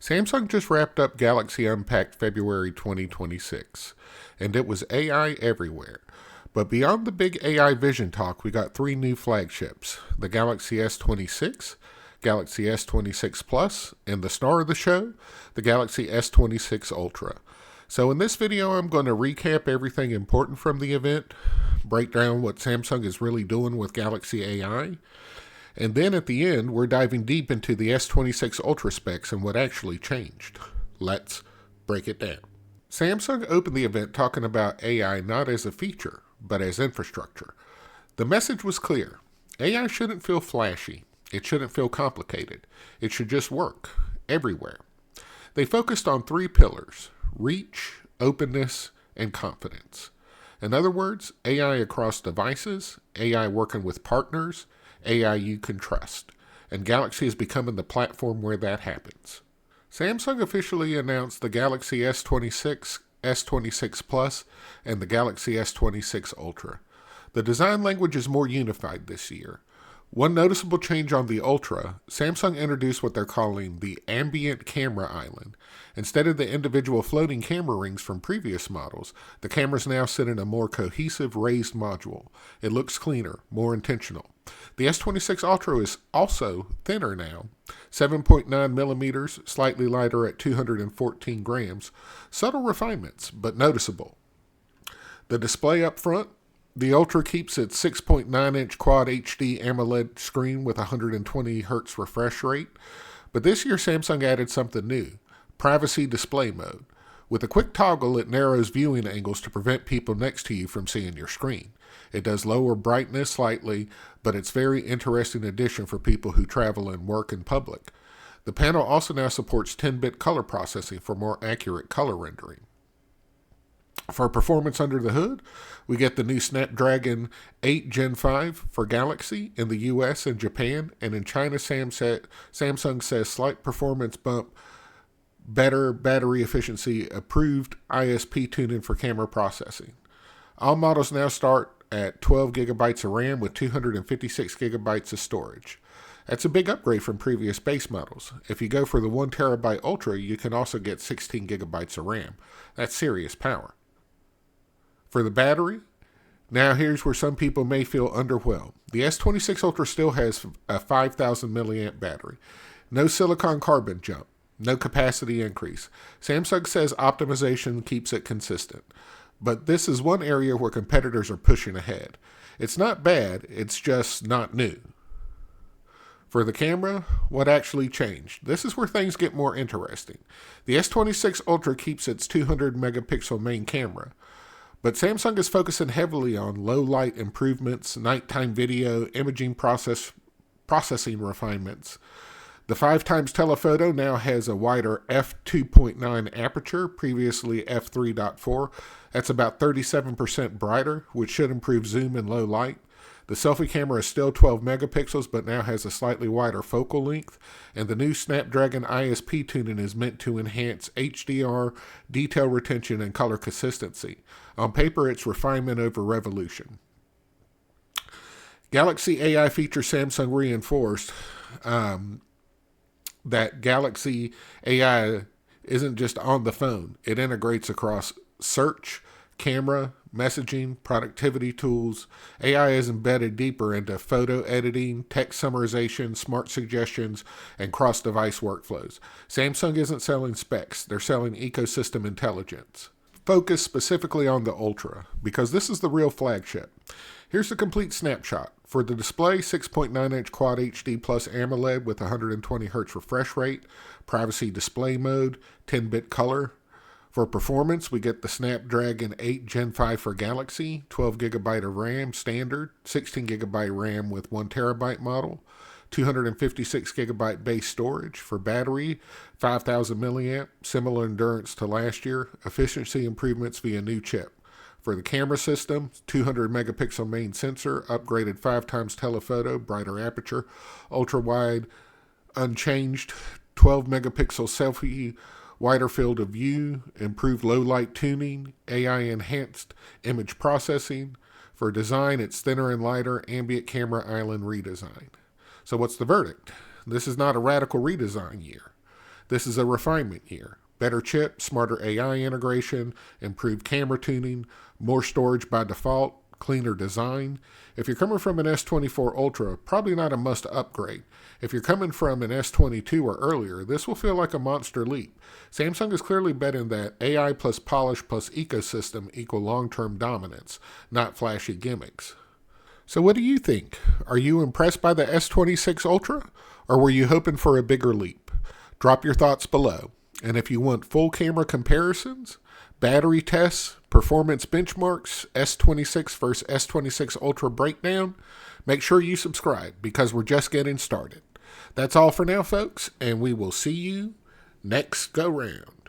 Samsung just wrapped up Galaxy Unpacked February 2026, and it was AI everywhere. But beyond the big AI vision talk, we got three new flagships, the Galaxy S26, Galaxy S26 Plus, and the star of the show, the Galaxy S26 Ultra. So in this video, I'm going to recap everything important from the event, break down what Samsung is really doing with Galaxy AI, and then at the end, we're diving deep into the S26 Ultra specs and what actually changed. Let's break it down. Samsung opened the event talking about AI not as a feature, but as infrastructure. The message was clear. AI shouldn't feel flashy. It shouldn't feel complicated. It should just work, everywhere. They focused on three pillars: reach, openness, and confidence. In other words, AI across devices, AI working with partners, AI you can trust, and Galaxy is becoming the platform where that happens. Samsung officially announced the Galaxy S26, S26 Plus, and the Galaxy S26 Ultra. The design language is more unified this year. One noticeable change on the Ultra, Samsung introduced what they're calling the Ambient Camera Island. Instead of the individual floating camera rings from previous models, the cameras now sit in a more cohesive raised module. It looks cleaner, more intentional. The S26 Ultra is also thinner now, 7.9 millimeters, slightly lighter at 214 grams. Subtle refinements, but noticeable. The display up front, the Ultra keeps its 6.9-inch Quad HD AMOLED screen with 120 Hz refresh rate, but this year Samsung added something new, privacy display mode. With a quick toggle, it narrows viewing angles to prevent people next to you from seeing your screen. It does lower brightness slightly, but it's a very interesting addition for people who travel and work in public. The panel also now supports 10-bit color processing for more accurate color rendering. For performance under the hood, we get the new Snapdragon 8 Gen 5 for Galaxy in the US and Japan, and in China, Samsung says slight performance bump, better battery efficiency, approved ISP tuning for camera processing. All models now start at 12 gigabytes of RAM with 256 gigabytes of storage. That's a big upgrade from previous base models. If you go for the 1 terabyte Ultra, you can also get 16 gigabytes of RAM. That's serious power. For the battery, now here's where some people may feel underwhelmed. The S26 Ultra still has a 5,000 milliamp battery. No silicon carbon jump. No capacity increase. Samsung says optimization keeps it consistent. But this is one area where competitors are pushing ahead. It's not bad, it's just not new. For the camera, what actually changed? This is where things get more interesting. The S26 Ultra keeps its 200 megapixel main camera, but Samsung is focusing heavily on low light improvements, nighttime video, imaging processing refinements. The 5x telephoto now has a wider f2.9 aperture, previously f3.4. That's about 37% brighter, which should improve zoom in low light. The selfie camera is still 12 megapixels, but now has a slightly wider focal length, and the new Snapdragon ISP tuning is meant to enhance HDR, detail retention, and color consistency. On paper, it's refinement over revolution. Galaxy AI feature Samsung reinforced that Galaxy AI isn't just on the phone. It integrates across search, camera, messaging, productivity tools. AI is embedded deeper into photo editing, text summarization, smart suggestions, and cross-device workflows. Samsung isn't selling specs. They're selling ecosystem intelligence. Focus specifically on the Ultra, because this is the real flagship. Here's the complete snapshot. For the display, 6.9-inch Quad HD Plus AMOLED with 120 Hz refresh rate, privacy display mode, 10-bit color. For performance, we get the Snapdragon 8 Gen 5 for Galaxy, 12 GB of RAM standard, 16 GB RAM with 1 TB model, 256 GB base storage. For battery, 5,000 milliamp, similar endurance to last year, efficiency improvements via new chip. For the camera system, 200 megapixel main sensor, upgraded 5x telephoto, brighter aperture, ultra wide, unchanged, 12 megapixel selfie, wider field of view, improved low light tuning, AI enhanced image processing. For design, it's thinner and lighter, Ambient Camera Island redesign. So what's the verdict? This is not a radical redesign year. This is a refinement year. Better chip, smarter AI integration, improved camera tuning, more storage by default, cleaner design. If you're coming from an S24 Ultra, probably not a must upgrade. If you're coming from an S22 or earlier, this will feel like a monster leap. Samsung is clearly betting that AI plus polish plus ecosystem equal long-term dominance, not flashy gimmicks. So what do you think? Are you impressed by the S26 Ultra, or were you hoping for a bigger leap? Drop your thoughts below. And if you want full camera comparisons, battery tests, performance benchmarks, S26 versus S26 Ultra breakdown, make sure you subscribe because we're just getting started. That's all for now, folks, and we will see you next go round.